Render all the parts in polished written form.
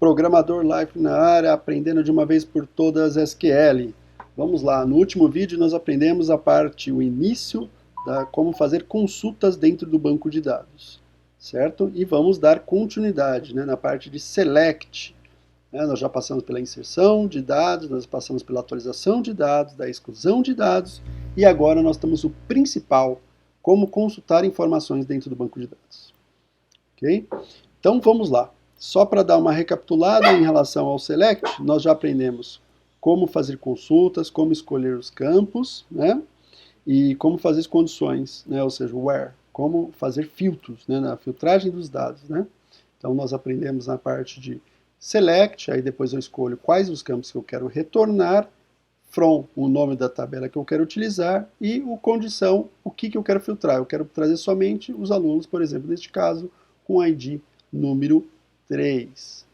Programador Life na área, aprendendo de uma vez por todas SQL. Vamos lá, no último vídeo nós aprendemos o início da como fazer consultas dentro do banco de dados, certo? E vamos dar continuidade, né, na parte de select. Nós já passamos pela inserção de dados, nós passamos pela atualização de dados, da exclusão de dados, e agora nós temos o principal, como consultar informações dentro do banco de dados. Ok? Então vamos lá. Só para dar uma recapitulada em relação ao select, nós já aprendemos como fazer consultas, como escolher os campos, né? E como fazer as condições, né? Ou seja, where, como fazer filtros, né? Na filtragem dos dados, né? Então nós aprendemos na parte de select, aí depois eu escolho quais os campos que eu quero retornar, from, o nome da tabela que eu quero utilizar, e o condição, o que eu quero filtrar. Eu quero trazer somente os alunos, por exemplo, neste caso, com ID número 3.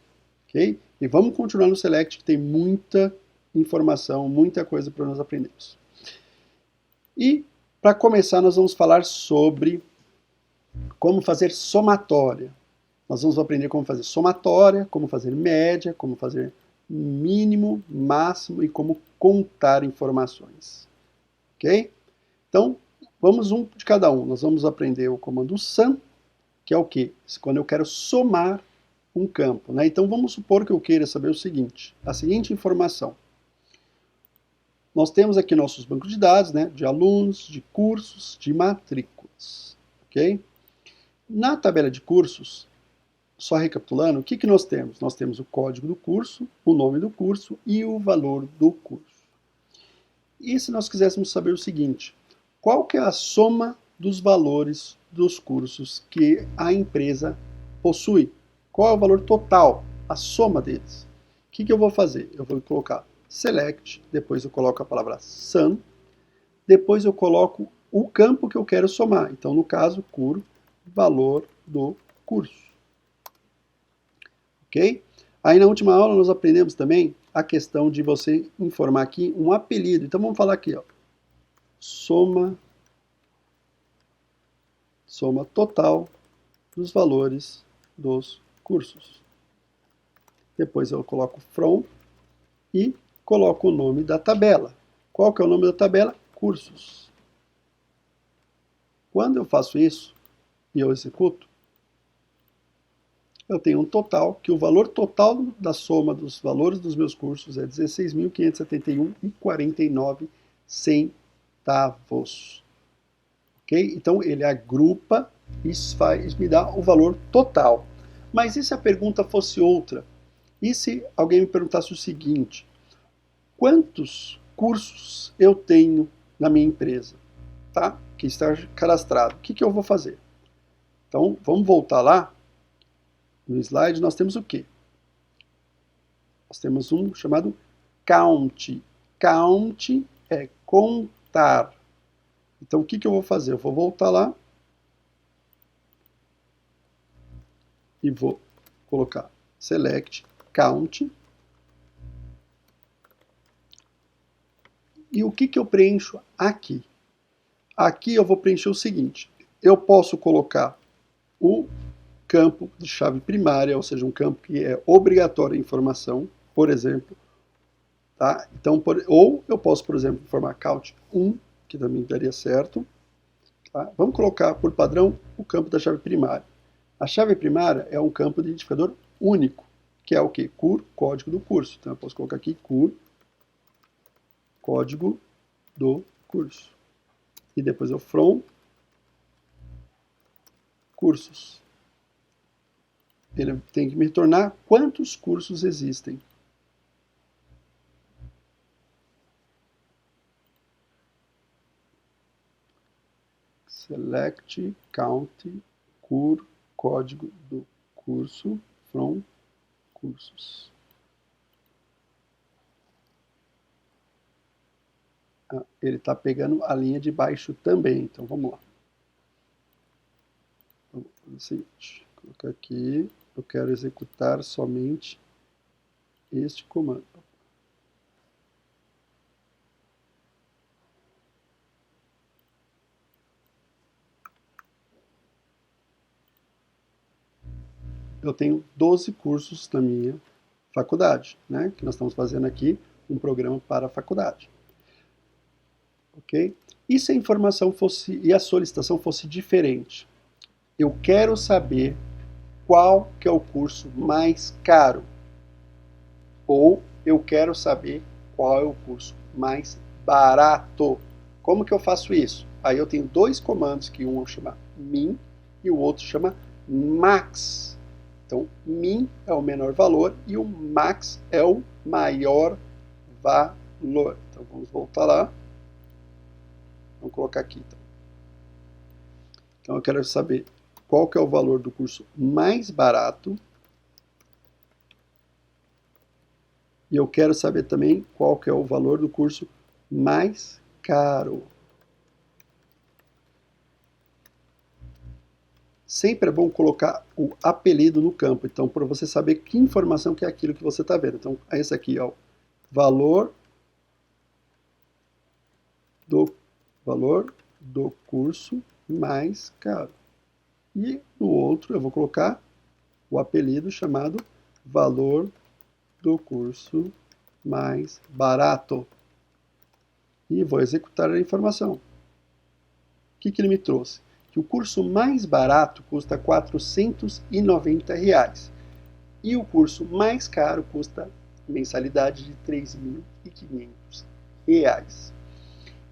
Ok? E vamos continuar no select, que tem muita informação, muita coisa para nós aprendermos. E, para começar, nós vamos falar sobre como fazer somatória. Nós vamos aprender como fazer somatória, como fazer média, como fazer mínimo, máximo e como contar informações. Ok? Então, vamos um de cada um. Nós vamos aprender o comando sum, que é o quê? Quando eu quero somar um campo, né? Então, vamos supor que eu queira saber o seguinte, a seguinte informação. Nós temos aqui nossos bancos de dados, né? De alunos, de cursos, de matrículas. Ok? Na tabela de cursos, só recapitulando, o que nós temos? Nós temos o código do curso, o nome do curso e o valor do curso. E se nós quiséssemos saber o seguinte, qual que é a soma dos valores dos cursos que a empresa possui? Qual é o valor total, a soma deles? O que eu vou fazer? Eu vou colocar select, depois eu coloco a palavra sum, depois eu coloco o campo que eu quero somar. Então, no caso, valor do curso. Ok? Aí na última aula nós aprendemos também a questão de você informar aqui um apelido. Então vamos falar aqui, ó. Soma total dos valores dos cursos. Depois eu coloco from e coloco o nome da tabela. Qual que é o nome da tabela? Cursos. Quando eu faço isso e eu executo, eu tenho um total, que o valor total da soma dos valores dos meus cursos é 16.571,49 centavos. Ok? Então ele agrupa e me dá o valor total. Mas e se a pergunta fosse outra? E se alguém me perguntasse o seguinte, quantos cursos eu tenho na minha empresa, tá? Que está cadastrado. O que eu vou fazer? Então, vamos voltar lá. No slide nós temos o quê? Nós temos um chamado count. Count é contar. Então, o que eu vou fazer? Eu vou voltar lá e vou colocar select count. E o que eu preencho aqui? Aqui eu vou preencher o seguinte. Eu posso colocar o campo de chave primária, ou seja, um campo que é obrigatório a informação, por exemplo. Tá? Então, ou eu posso, por exemplo, informar count 1, que também daria certo. Tá? Vamos colocar por padrão o campo da chave primária. A chave primária é um campo de identificador único, que é o quê? Cur, código do curso. Então eu posso colocar aqui cur, código do curso. E depois eu from cursos. Ele tem que me retornar quantos cursos existem. Select, count, cur, código do curso, from cursos. Ele está pegando a linha de baixo também, então vamos lá. Vamos fazer o seguinte, colocar aqui, eu quero executar somente este comando. Eu tenho 12 cursos na minha faculdade, né? Que nós estamos fazendo aqui um programa para a faculdade. Ok? E se a informação fosse, e a solicitação fosse diferente? Eu quero saber qual que é o curso mais caro. Ou eu quero saber qual é o curso mais barato. Como que eu faço isso? Aí eu tenho dois comandos, que um chama min e o outro chama max. Então, min é o menor valor e o max é o maior valor. Então, vamos voltar lá. Vamos colocar aqui. Então, eu quero saber qual que é o valor do curso mais barato. E eu quero saber também qual que é o valor do curso mais caro. Sempre é bom colocar o apelido no campo, então, para você saber que informação que é aquilo que você está vendo. Então, esse aqui é o valor do curso mais caro. E no outro eu vou colocar o apelido chamado valor do curso mais barato. E vou executar a informação. O que ele me trouxe? Que o curso mais barato custa R$ 490 e o curso mais caro custa mensalidade de R$ 3.500.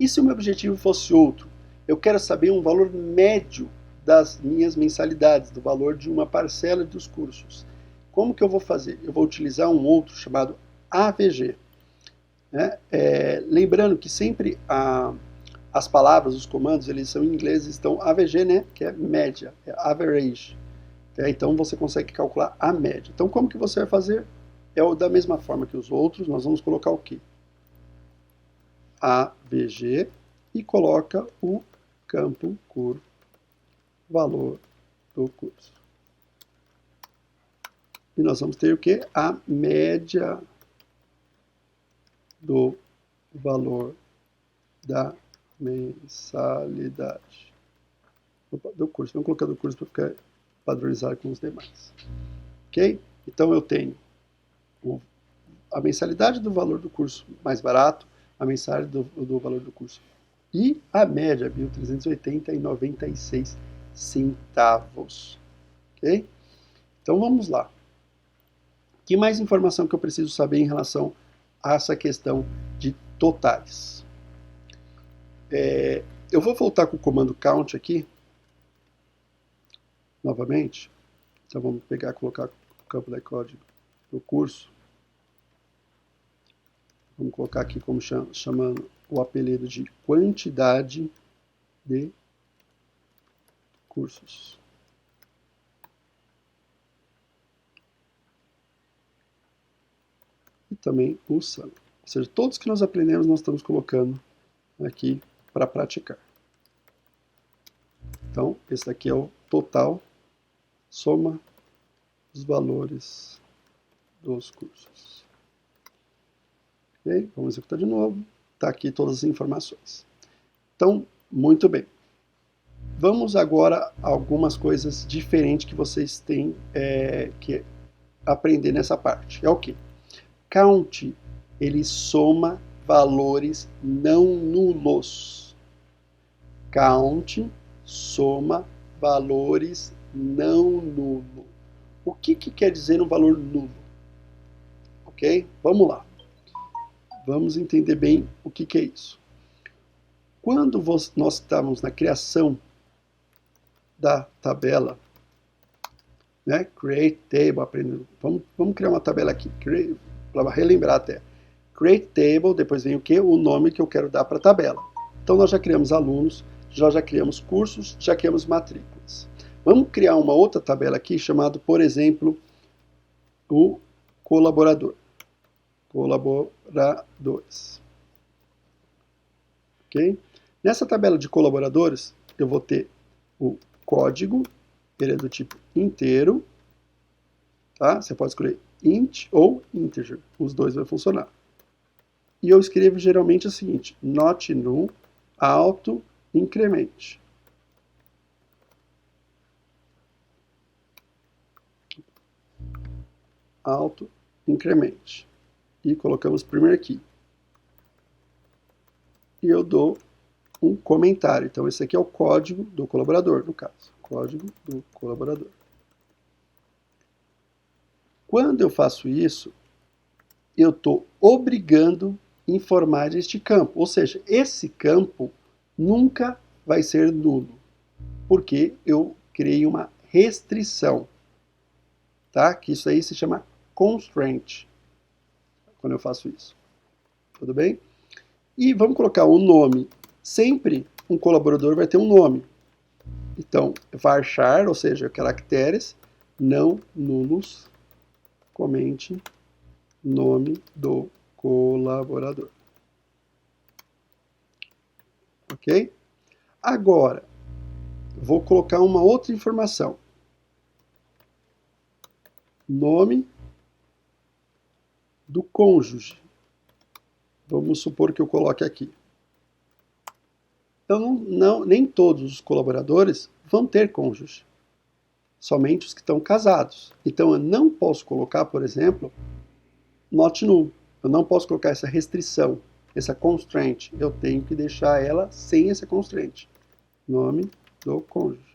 E se o meu objetivo fosse outro? Eu quero saber um valor médio das minhas mensalidades, do valor de uma parcela dos cursos. Como que eu vou fazer? Eu vou utilizar um outro chamado AVG. Né? Lembrando que sempre as palavras, os comandos, eles são em inglês, estão AVG, né? Que é média, é average. Então você consegue calcular a média. Então como que você vai fazer? Da mesma forma que os outros, nós vamos colocar o quê? AVG e coloca o campo curvo, valor do curso. E nós vamos ter o quê? A média do valor da mensalidade do curso. Vamos colocar do curso para ficar padronizado com os demais. Ok? Então eu tenho a mensalidade do valor do curso mais barato, a mensalidade do valor do curso e a média, R$ 1.380,96. Ok? Então vamos lá. Que mais informação que eu preciso saber em relação a essa questão de totais? Eu vou voltar com o comando count aqui, novamente. Então vamos pegar e colocar o campo de código do curso. Vamos colocar aqui como chamando o apelido de quantidade de cursos. E também o sum. Ou seja, todos que nós aprendemos nós estamos colocando aqui para praticar. Então, esse daqui é o total, soma os valores dos cursos. Ok? Vamos executar de novo. Está aqui todas as informações. Então, muito bem. Vamos agora a algumas coisas diferentes que vocês têm que aprender nessa parte. É o quê? Count, ele soma valores não nulos. Count soma valores não nulos. O que quer dizer um valor nulo? Ok? Vamos lá. Vamos entender bem o que é isso. Quando nós estamos na criação da tabela, né? Create table, aprendendo. Vamos criar uma tabela aqui, para relembrar até. Create table, depois vem o que? O nome que eu quero dar para a tabela. Então nós já criamos alunos, já criamos cursos, já criamos matrículas. Vamos criar uma outra tabela aqui, chamado, por exemplo, o colaborador. Colaboradores. Ok? Nessa tabela de colaboradores, eu vou ter o código, ele é do tipo inteiro, tá? Você pode escolher int ou integer, os dois vão funcionar. E eu escrevo geralmente o seguinte, not null, auto incremente. Auto incremente. E colocamos primeiro aqui. E eu dou um comentário. Então, esse aqui é o código do colaborador, no caso. Código do colaborador. Quando eu faço isso, eu estou obrigando a informar este campo. Ou seja, esse campo nunca vai ser nulo, porque eu criei uma restrição. Tá? Que isso aí se chama constraint, quando eu faço isso. Tudo bem? E vamos colocar o nome. Sempre um colaborador vai ter um nome. Então, varchar, ou seja, caracteres não nulos, comente nome do colaborador. Ok? Agora, vou colocar uma outra informação. Nome do cônjuge. Vamos supor que eu coloque aqui. Então, nem todos os colaboradores vão ter cônjuge. Somente os que estão casados. Então, eu não posso colocar, por exemplo, not null. Eu não posso colocar essa restrição, essa constraint. Eu tenho que deixar ela sem essa constraint. Nome do cônjuge.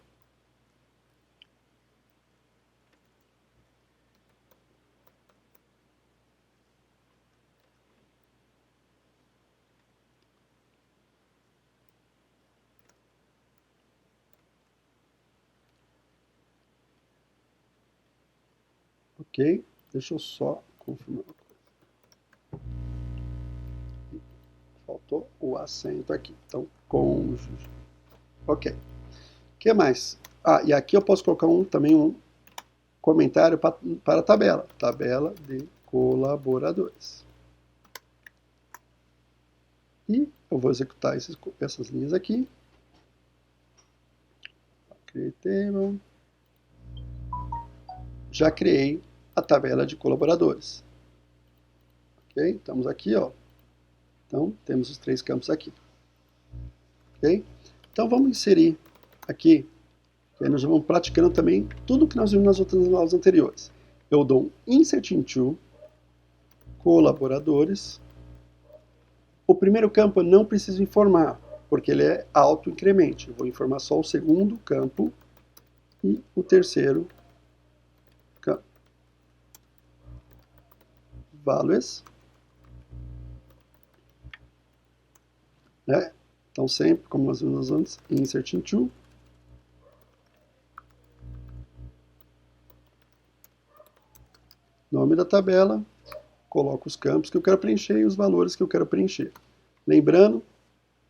Ok? Deixa eu só confirmar uma coisa. Faltou o acento aqui. Então, cônjuge. Ok. O que mais? Ah, e aqui eu posso colocar também um comentário para a tabela. Tabela de colaboradores. E eu vou executar essas linhas aqui. Create table. Já criei a tabela de colaboradores. Ok? Estamos aqui, ó. Então, temos os 3 campos aqui. Ok? Então, vamos inserir aqui, que aí nós vamos praticando também tudo que nós vimos nas outras aulas anteriores. Eu dou um insert into colaboradores. O primeiro campo eu não preciso informar, porque ele é auto-incremente. Eu vou informar só o segundo campo e o terceiro campo. Values. Né? Então, sempre, como nós vimos antes, insert into. Nome da tabela, coloco os campos que eu quero preencher e os valores que eu quero preencher. Lembrando,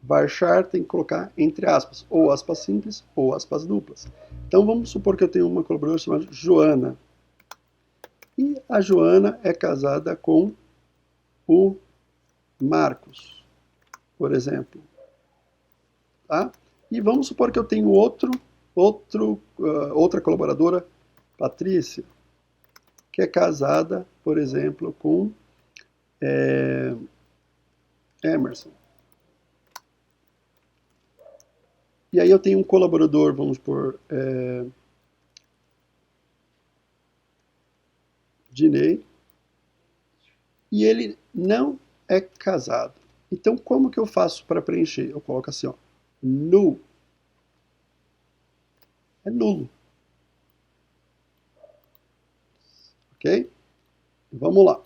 varchar tem que colocar entre aspas, ou aspas simples ou aspas duplas. Então, vamos supor que eu tenho uma colaboradora chamada Joana. E a Joana é casada com o Marcos, por exemplo. Tá? E vamos supor que eu tenho outra colaboradora, Patrícia, que é casada, por exemplo, com Emerson. E aí eu tenho um colaborador, vamos por Dinei, e ele não é casado. Então, como que eu faço para preencher? Eu coloco assim, ó, null. É nulo. Ok? Vamos lá.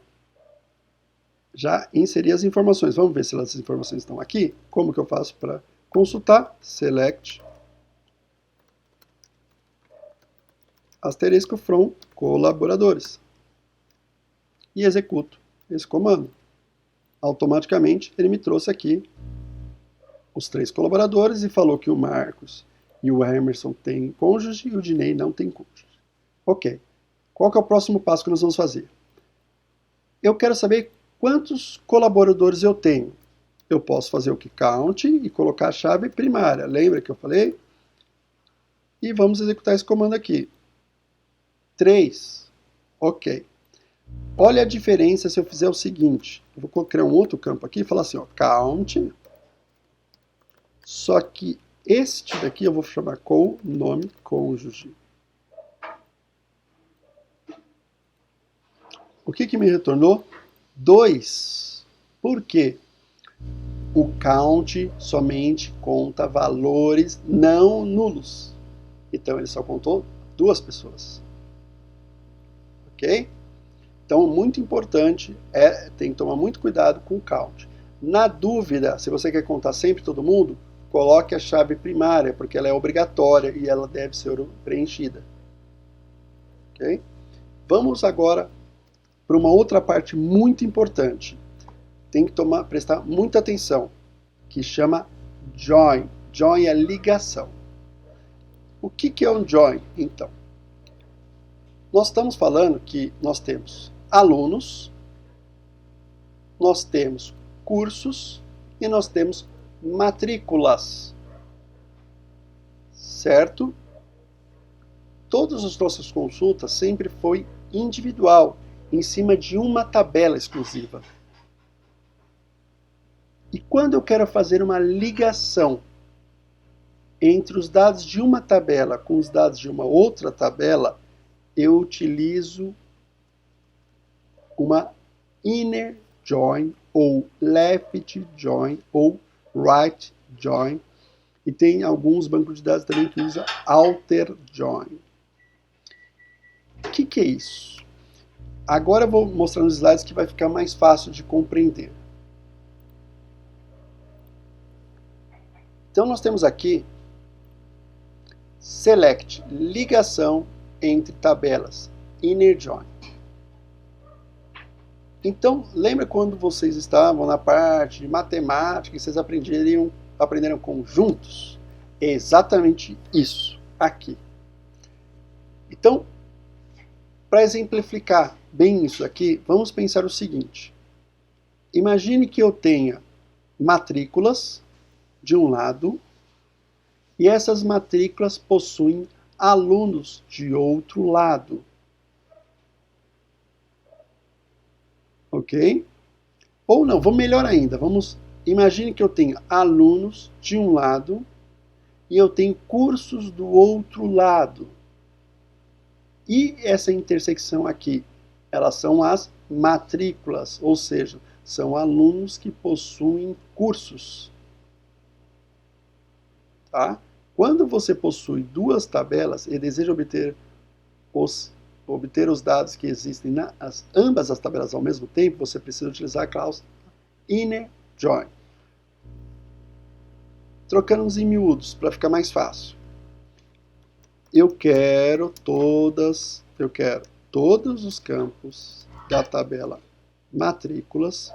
Já inseri as informações. Vamos ver se as informações estão aqui. Como que eu faço para consultar? Select asterisco from colaboradores. E executo esse comando. Automaticamente ele me trouxe aqui os 3 colaboradores e falou que o Marcos e o Emerson têm cônjuge e o Dinei não tem cônjuge. Ok. Qual que é o próximo passo que nós vamos fazer? Eu quero saber quantos colaboradores eu tenho. Eu posso fazer o que count e colocar a chave primária. Lembra que eu falei? E vamos executar esse comando aqui. 3. Ok. Olha a diferença se eu fizer o seguinte. Eu vou criar um outro campo aqui e falar assim, ó, count. Só que este daqui eu vou chamar com nome cônjuge. O que me retornou? 2. Por quê? O count somente conta valores não nulos. Então ele só contou 2 pessoas. Ok? Então, muito importante, tem que tomar muito cuidado com o count. Na dúvida, se você quer contar sempre todo mundo, coloque a chave primária, porque ela é obrigatória e ela deve ser preenchida. Ok? Vamos agora para uma outra parte muito importante. Tem que prestar muita atenção, que chama join. Join é ligação. O que é um join, então? Nós estamos falando que nós temos alunos, nós temos cursos e nós temos matrículas. Certo? Todas as nossas consultas sempre foi individual, em cima de uma tabela exclusiva. E quando eu quero fazer uma ligação entre os dados de uma tabela com os dados de uma outra tabela, eu utilizo uma inner join, ou left join, ou right join. E tem alguns bancos de dados também que usam outer join. O que é isso? Agora eu vou mostrar nos slides que vai ficar mais fácil de compreender. Então nós temos aqui select, ligação entre tabelas, inner join. Então, lembra quando vocês estavam na parte de matemática e vocês aprenderam conjuntos? É exatamente isso aqui. Então, para exemplificar bem isso aqui, vamos pensar o seguinte. Imagine que eu tenha matrículas de um lado e essas matrículas possuem alunos de outro lado. Ok? Ou não, vamos melhor ainda. Imagine que eu tenho alunos de um lado e eu tenho cursos do outro lado. E essa intersecção aqui, elas são as matrículas, ou seja, são alunos que possuem cursos. Tá? Quando você possui duas tabelas e deseja obter os dados que existem ambas as tabelas ao mesmo tempo, você precisa utilizar a cláusula inner join. Trocando em miúdos para ficar mais fácil. Eu quero todos os campos da tabela matrículas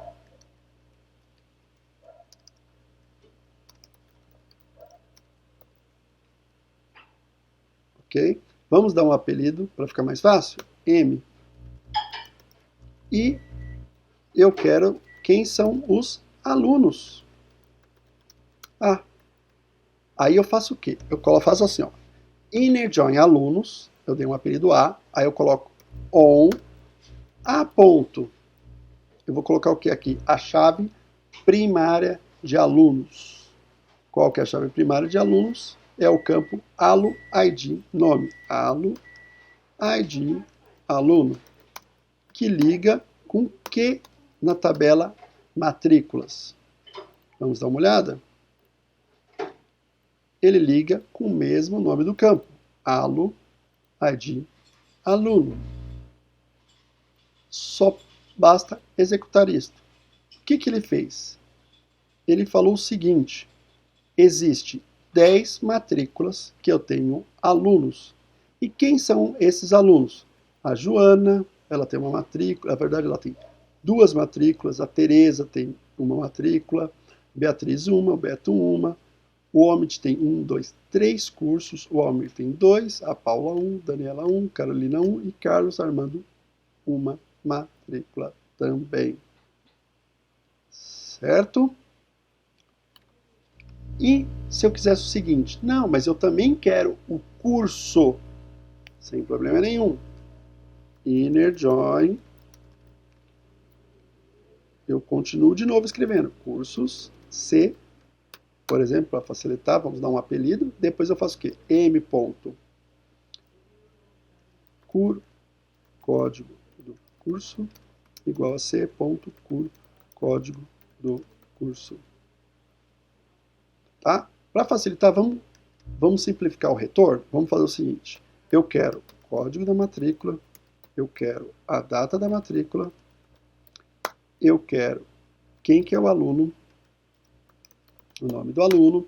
ok? Vamos dar um apelido para ficar mais fácil? M. E eu quero quem são os alunos. A. Aí eu faço o quê? Eu faço assim, ó. Inner join alunos, eu dei um apelido A, aí eu coloco on A ponto. Eu vou colocar o que aqui? A chave primária de alunos. Qual que é a chave primária de alunos? É o campo alu ID nome. Alu ID aluno, que liga com que na tabela matrículas. Vamos dar uma olhada? Ele liga com o mesmo nome do campo, alu ID aluno. Só basta executar isto. O que ele fez? Ele falou o seguinte: existe 10 matrículas que eu tenho alunos. E quem são esses alunos? A Joana, ela tem uma matrícula, na verdade ela tem 2 matrículas, a Tereza tem uma matrícula, Beatriz uma, o Beto uma, o Omid tem 1, 2, 3 cursos, o Almir tem 2, a Paula 1, Daniela 1, Carolina 1 e Carlos Armando uma matrícula também. Certo? E se eu quisesse o seguinte, não, mas eu também quero o curso, sem problema nenhum. Inner join, eu continuo de novo escrevendo, cursos, C, por exemplo, para facilitar, vamos dar um apelido, depois eu faço o quê? M ponto, código do curso igual a c.cur, código do curso. Tá? Para facilitar, vamos simplificar o retorno. Vamos fazer o seguinte: eu quero o código da matrícula, eu quero a data da matrícula, eu quero quem que é o aluno, o nome do aluno, o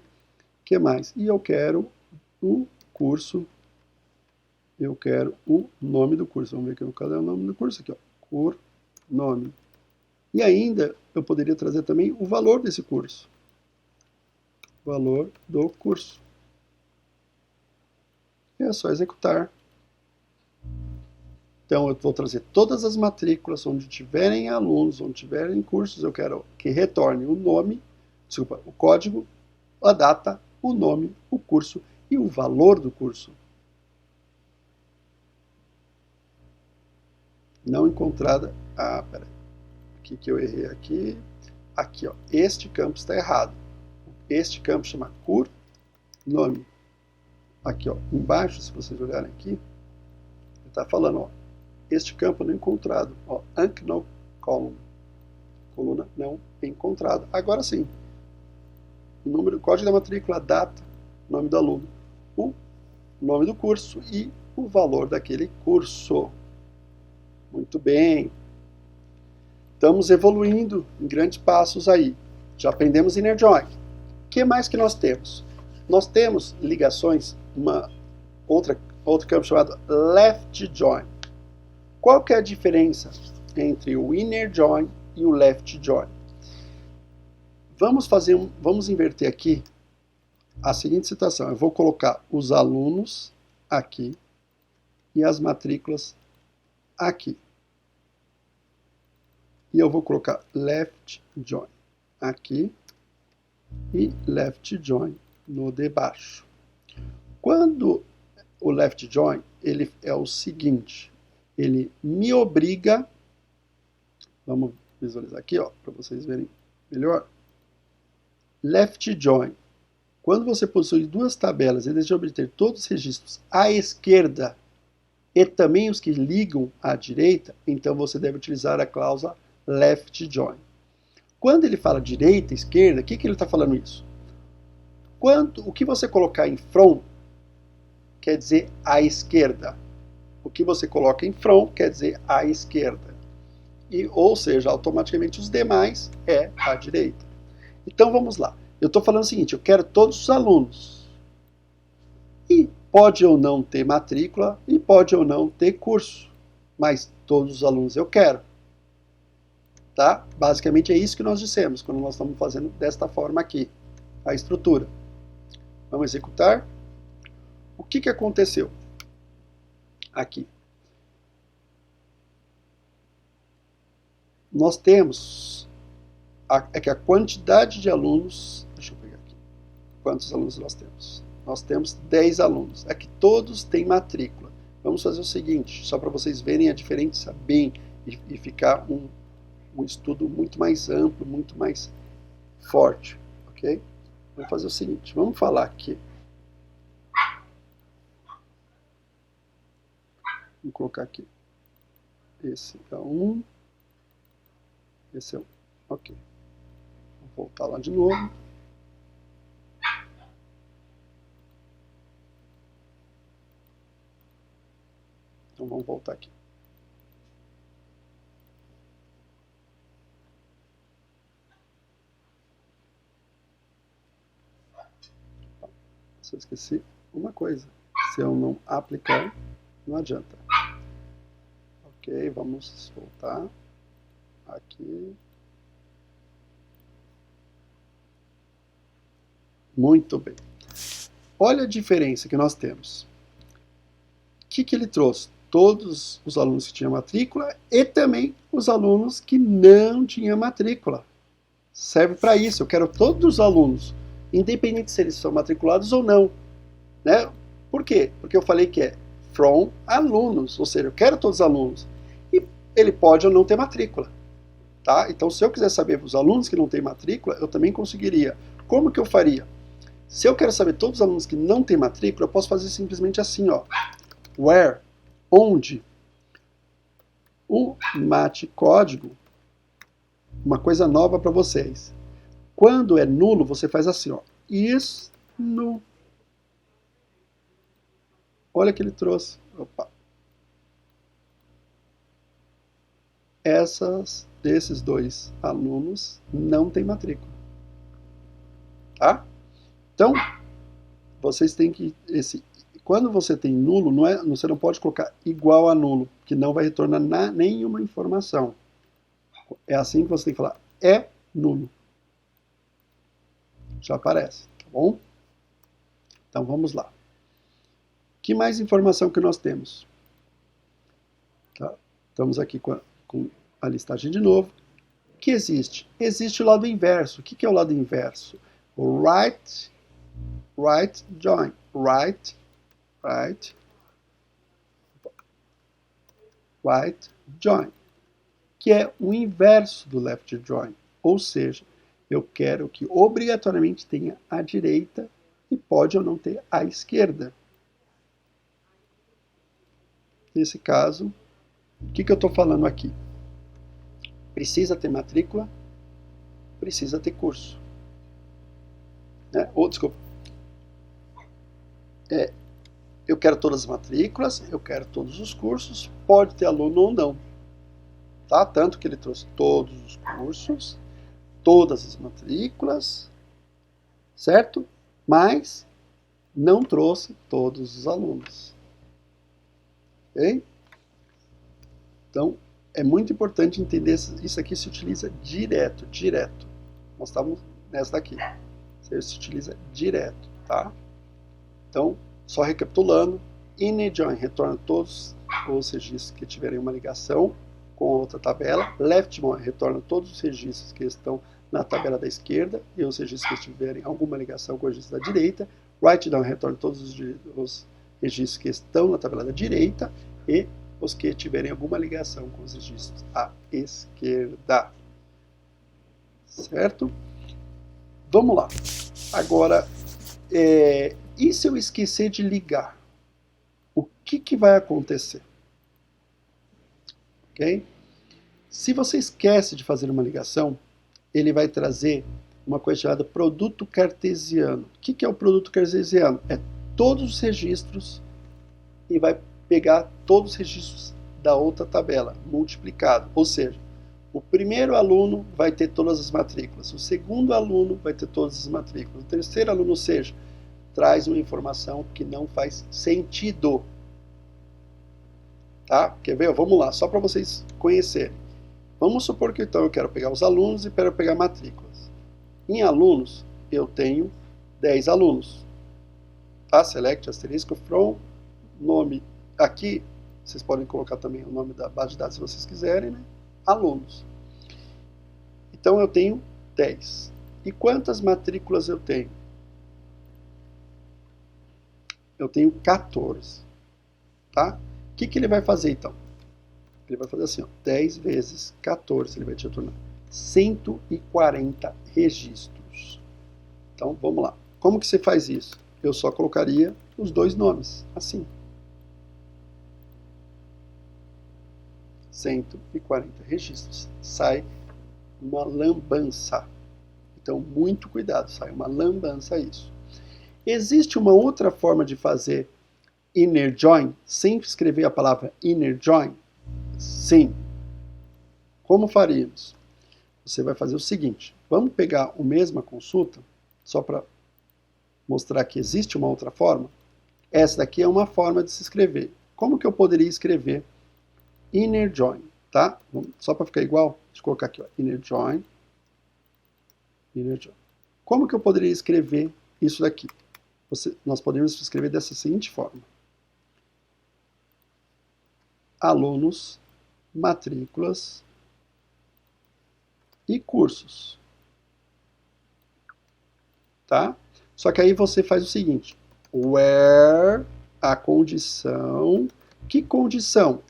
que mais? E eu quero o curso, eu quero o nome do curso. Vamos ver aqui, cadê o nome do curso? Aqui, ó, nome. E ainda, eu poderia trazer também o valor desse curso. Valor do curso. E é só executar. Então, eu vou trazer todas as matrículas, onde tiverem alunos, onde tiverem cursos, eu quero que retorne o nome, desculpa, o código, a data, o nome, o curso e o valor do curso. Não encontrada. Ah, peraí. O que eu errei aqui? Aqui, ó. Este campo está errado. Este campo chama cur nome. Aqui, ó. Embaixo, se vocês olharem aqui, ele está falando, ó. Este campo não encontrado. Ó, unknown column. Coluna não encontrada. Agora sim. O número, código da matrícula, data, nome do aluno, o nome do curso e o valor daquele curso. Muito bem. Estamos evoluindo em grandes passos aí. Já aprendemos inner join. O que mais que nós temos? Nós temos ligações, outro campo chamado left join. Qual que é a diferença entre o inner join e o left join? Vamos inverter aqui a seguinte situação. Eu vou colocar os alunos aqui e as matrículas aqui. E eu vou colocar left join aqui e left join no de baixo. Quando o left join, ele é o seguinte, ele me obriga, vamos visualizar aqui, ó, para vocês verem melhor. Left join. Quando você possui duas tabelas e deseja obter todos os registros à esquerda e também os que ligam à direita, então você deve utilizar a cláusula left join. Quando ele fala direita, esquerda, o que ele está falando isso? O que você colocar em from quer dizer à esquerda. O que você coloca em from quer dizer à esquerda. Ou seja, automaticamente os demais é à direita. Então vamos lá. Eu estou falando o seguinte, eu quero todos os alunos. E pode ou não ter matrícula e pode ou não ter curso. Mas todos os alunos eu quero. Tá? Basicamente é isso que nós dissemos quando nós estamos fazendo desta forma aqui. A estrutura. Vamos executar. O que aconteceu? Aqui. Nós temos que a quantidade de alunos, deixa eu pegar aqui, quantos alunos nós temos? Nós temos 10 alunos, é que todos têm matrícula. Vamos fazer o seguinte, só para vocês verem a diferença bem e ficar um estudo muito mais amplo, muito mais forte, ok? Vamos fazer o seguinte, vamos falar aqui. Vou colocar aqui. Esse é um. Esse é um. Ok. Vou voltar lá de novo. Então vamos voltar aqui. Só esqueci uma coisa. Se eu não aplicar, não adianta. Ok, vamos voltar aqui. Muito bem. Olha a diferença que nós temos. O que ele trouxe? Todos os alunos que tinham matrícula e também os alunos que não tinham matrícula. Serve para isso. Eu quero todos os alunos, independente se eles são matriculados ou não. Né? Por quê? Porque eu falei que é from alunos, ou seja, eu quero todos os alunos. E ele pode ou não ter matrícula. Tá? Então, se eu quiser saber os alunos que não têm matrícula, eu também conseguiria. Como que eu faria? Se eu quero saber todos os alunos que não têm matrícula, eu posso fazer simplesmente assim, ó. Where, onde, O Mate Código, uma coisa nova para vocês. Quando é nulo, você faz assim, ó, is null. Olha que ele trouxe. Opa. Desses dois alunos não tem matrícula. Tá? Então, vocês têm que... Quando você tem nulo, você não pode colocar igual a nulo, que não vai retornar nenhuma informação. É assim que você tem que falar. É nulo. Já aparece, tá bom? Então vamos lá. Que mais informação que nós temos? Tá? Estamos aqui com a listagem de novo. O que existe? Existe o lado inverso. O que é o lado inverso? O right join. Right join. Que é o inverso do left join. Ou seja, eu quero que obrigatoriamente tenha a direita e pode ou não ter a esquerda. Nesse caso, o que eu estou falando aqui? Precisa ter matrícula, precisa ter curso. Né? Desculpa. Eu quero todas as matrículas, eu quero todos os cursos, pode ter aluno ou não. Tá? Tanto que ele trouxe todos os cursos, todas as matrículas, certo? Mas não trouxe todos os alunos. Ok? Então, é muito importante entender, isso aqui se utiliza direto. Nós estamos nessa daqui. Você se utiliza direto, tá? Então, só recapitulando, inner join retorna todos os registros que tiverem uma ligação com outra tabela. Left join retorna todos os registros que estão na tabela da esquerda e os registros que tiverem alguma ligação com o registro da direita. Right down retorna todos os registros que estão na tabela da direita e os que tiverem alguma ligação com os registros à esquerda. Certo? Vamos lá. Agora, e se eu esquecer de ligar? O que vai acontecer? Ok? Se você esquece de fazer uma ligação, ele vai trazer uma coisa chamada produto cartesiano. O que é o produto cartesiano? É todos os registros e vai pegar todos os registros da outra tabela, multiplicado. Ou seja, o primeiro aluno vai ter todas as matrículas, o segundo aluno vai ter todas as matrículas, o terceiro aluno, ou seja, traz uma informação que não faz sentido. Tá? Quer ver? Vamos lá, só para vocês conhecerem. Vamos supor que então eu quero pegar os alunos e quero pegar matrículas. Em alunos, eu tenho 10 alunos. Tá? Select asterisco from nome. Aqui, vocês podem colocar também o nome da base de dados se vocês quiserem, né? Alunos. Então eu tenho 10. E quantas matrículas eu tenho? Eu tenho 14. Tá? O que ele vai fazer então? Ele vai fazer assim, ó, 10 vezes 14, ele vai te retornar 140 registros. Então, vamos lá. Como que você faz isso? Eu só colocaria os dois nomes, assim. 140 registros. Sai uma lambança. Então, muito cuidado, sai uma lambança isso. Existe uma outra forma de fazer inner join, sem escrever a palavra inner join? Sim. Como faríamos? Você vai fazer o seguinte, vamos pegar a mesma consulta, só para mostrar que existe uma outra forma. Essa daqui é uma forma de se escrever. Como que eu poderia escrever inner join, tá? Só para ficar igual, deixa eu colocar aqui, ó, inner join. Como que eu poderia escrever isso daqui? Nós poderíamos escrever dessa seguinte forma. Alunos, matrículas e cursos. Tá? Só que aí você faz o seguinte, where a condição, que condição?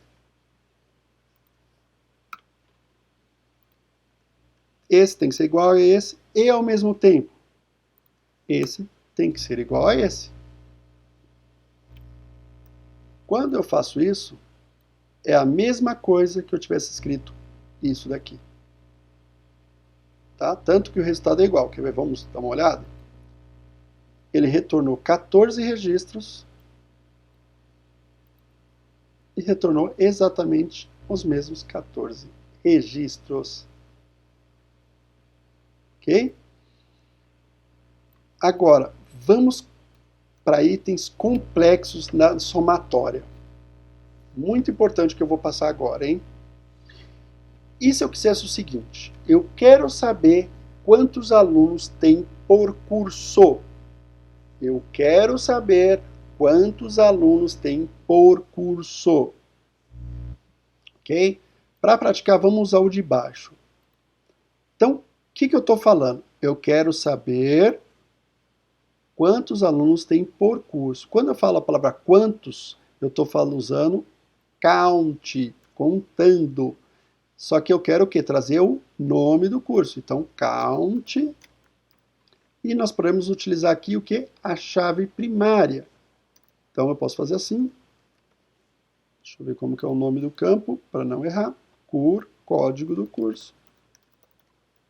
Esse tem que ser igual a esse e ao mesmo tempo, esse tem que ser igual a esse. Quando eu faço isso, é a mesma coisa que eu tivesse escrito isso daqui. Tá? Tanto que o resultado é igual. Quer ver? Vamos dar uma olhada? Ele retornou 14 registros e retornou exatamente os mesmos 14 registros. Ok? Agora, vamos para itens complexos na somatória. Muito importante que eu vou passar agora, hein? E se eu quisesse o seguinte, eu quero saber quantos alunos tem por curso. Eu quero saber quantos alunos tem por curso. Ok? Para praticar, vamos usar o de baixo. Então, o que eu estou falando? Eu quero saber quantos alunos tem por curso. Quando eu falo a palavra quantos, eu estou usando count, contando. Só que eu quero o quê? Trazer o nome do curso. Então, count. E nós podemos utilizar aqui o quê? A chave primária. Então, eu posso fazer assim. Deixa eu ver como que é o nome do campo, para não errar. Código do curso.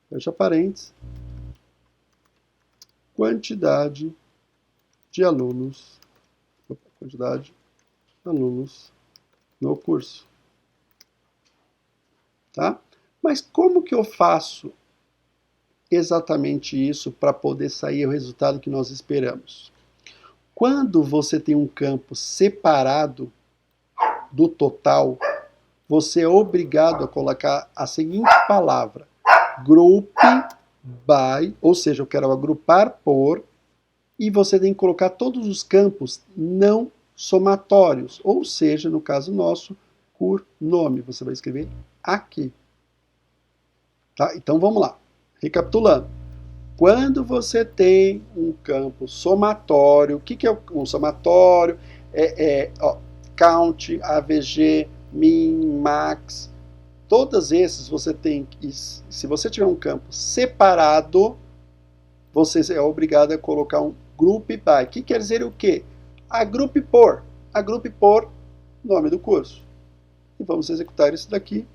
Fecha parênteses. Quantidade de alunos. Quantidade de alunos no curso. Tá? Mas como que eu faço exatamente isso para poder sair o resultado que nós esperamos? Quando você tem um campo separado do total, você é obrigado a colocar a seguinte palavra: group by, ou seja, eu quero agrupar por, e você tem que colocar todos os campos não somatórios, ou seja, no caso nosso, por nome. Você vai escrever aqui. Tá? Então vamos lá. Recapitulando. Quando você tem um campo somatório, o que é um somatório? Count, AVG, min, max, todos esses você tem que, se você tiver um campo separado, você é obrigado a colocar um group by. Que quer dizer o quê? Agrupe por nome do curso. E vamos executar isso daqui.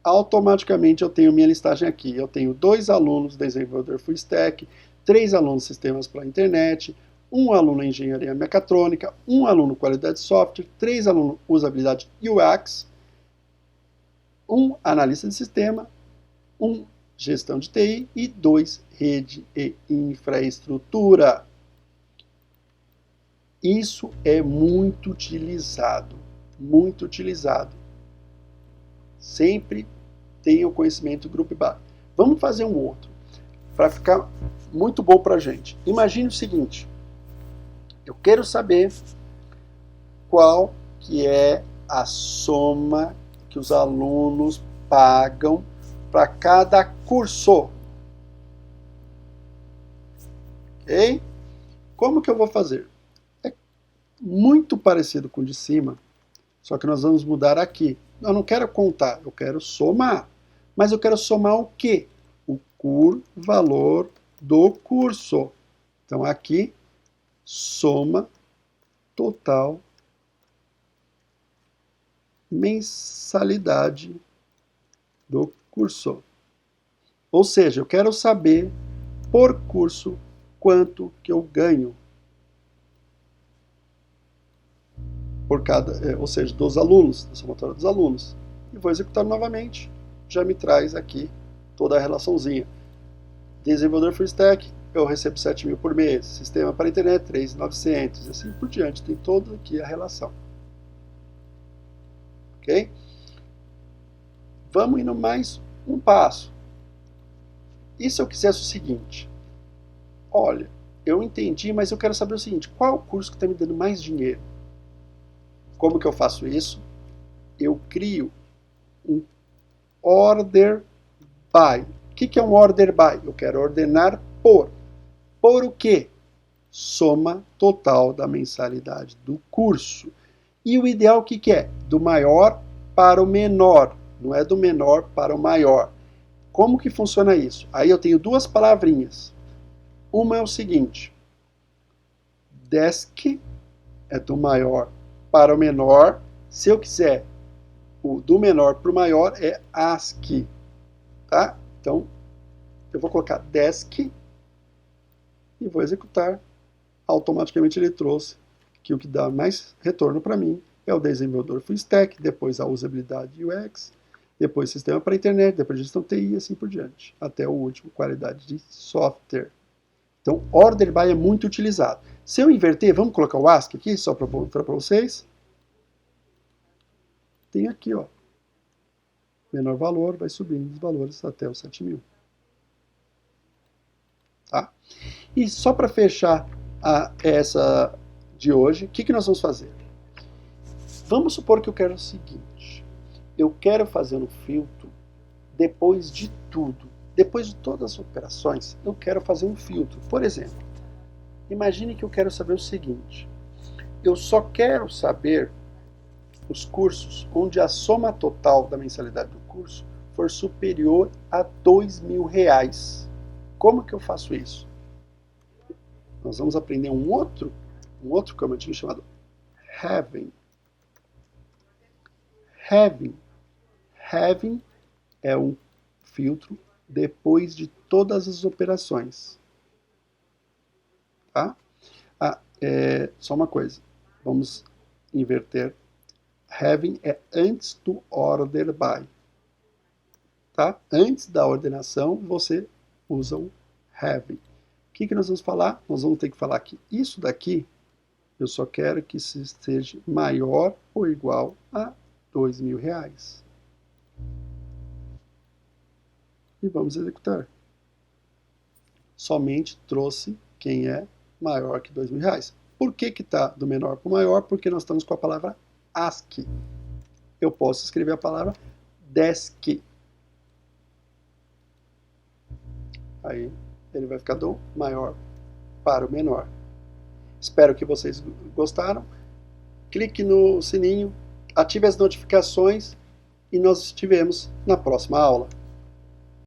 Automaticamente eu tenho minha listagem aqui. Eu tenho 2 alunos desenvolvedor full stack, 3 alunos sistemas para a internet, 1 aluno em engenharia mecatrônica, 1 aluno qualidade de software, 3 alunos usabilidade UX, 1 analista de sistema, 1 gestão de TI e 2 rede e infraestrutura. Isso é muito utilizado, muito utilizado. Sempre tenha o conhecimento do Group By. Vamos fazer um outro, para ficar muito bom para a gente. Imagine o seguinte, eu quero saber qual que é a soma que os alunos pagam para cada curso. Ok? Como que eu vou fazer? É muito parecido com o de cima, só que nós vamos mudar aqui. Eu não quero contar, eu quero somar. Mas eu quero somar o quê? O valor do curso. Então aqui, soma total mensalidade do curso. Ou seja, eu quero saber por curso quanto que eu ganho. Por cada, ou seja, dos alunos, da somatória dos alunos. E vou executar novamente. Já me traz aqui toda a relaçãozinha. Desenvolvedor full stack, eu recebo 7 mil por mês. Sistema para internet, 3.900. E assim por diante. Tem toda aqui a relação. Ok? Vamos indo mais um passo. E se eu quisesse o seguinte? Olha, eu entendi, mas eu quero saber o seguinte. Qual é o curso que está me dando mais dinheiro? Como que eu faço isso? Eu crio um order by. O que é um order by? Eu quero ordenar por. Por o quê? Soma total da mensalidade do curso. E o ideal o que é? Do maior para o menor. Não é do menor para o maior. Como que funciona isso? Aí eu tenho 2 palavrinhas. Uma é o seguinte. Desk é do maior para o menor. Se eu quiser o do menor para o maior, é ASCII. Tá? Então, eu vou colocar DESC e vou executar. Automaticamente ele trouxe que o que dá mais retorno para mim é o desenvolvedor full stack, depois a usabilidade UX, depois sistema para internet, depois gestão TI e assim por diante, até o último, qualidade de software. Então, order by é muito utilizado. Se eu inverter, vamos colocar o ASCII aqui, só para mostrar para vocês. Tem aqui, ó, menor valor, vai subindo os valores até os 7.000. Tá? E só para fechar essa de hoje, o que nós vamos fazer? Vamos supor que eu quero o seguinte, eu quero fazer um filtro depois de tudo, depois de todas as operações, eu quero fazer um filtro. Por exemplo, imagine que eu quero saber o seguinte, eu só quero saber os cursos onde a soma total da mensalidade do curso for superior a R$2.000. Como que eu faço isso? Nós vamos aprender um outro comandinho chamado having. Having é um filtro depois de todas as operações. Tá? Só uma coisa, vamos inverter. Having é antes do order by. Tá? Antes da ordenação, você usa o having. O que nós vamos falar? Nós vamos ter que falar que isso daqui, eu só quero que seja maior ou igual a R$2.000. E vamos executar. Somente trouxe quem é maior que R$2.000. Por que está do menor para o maior? Porque nós estamos com a palavra ASCII. Eu posso escrever a palavra DESC. Aí ele vai ficar do maior para o menor. Espero que vocês gostaram. Clique no sininho, ative as notificações e nós estivemos na próxima aula.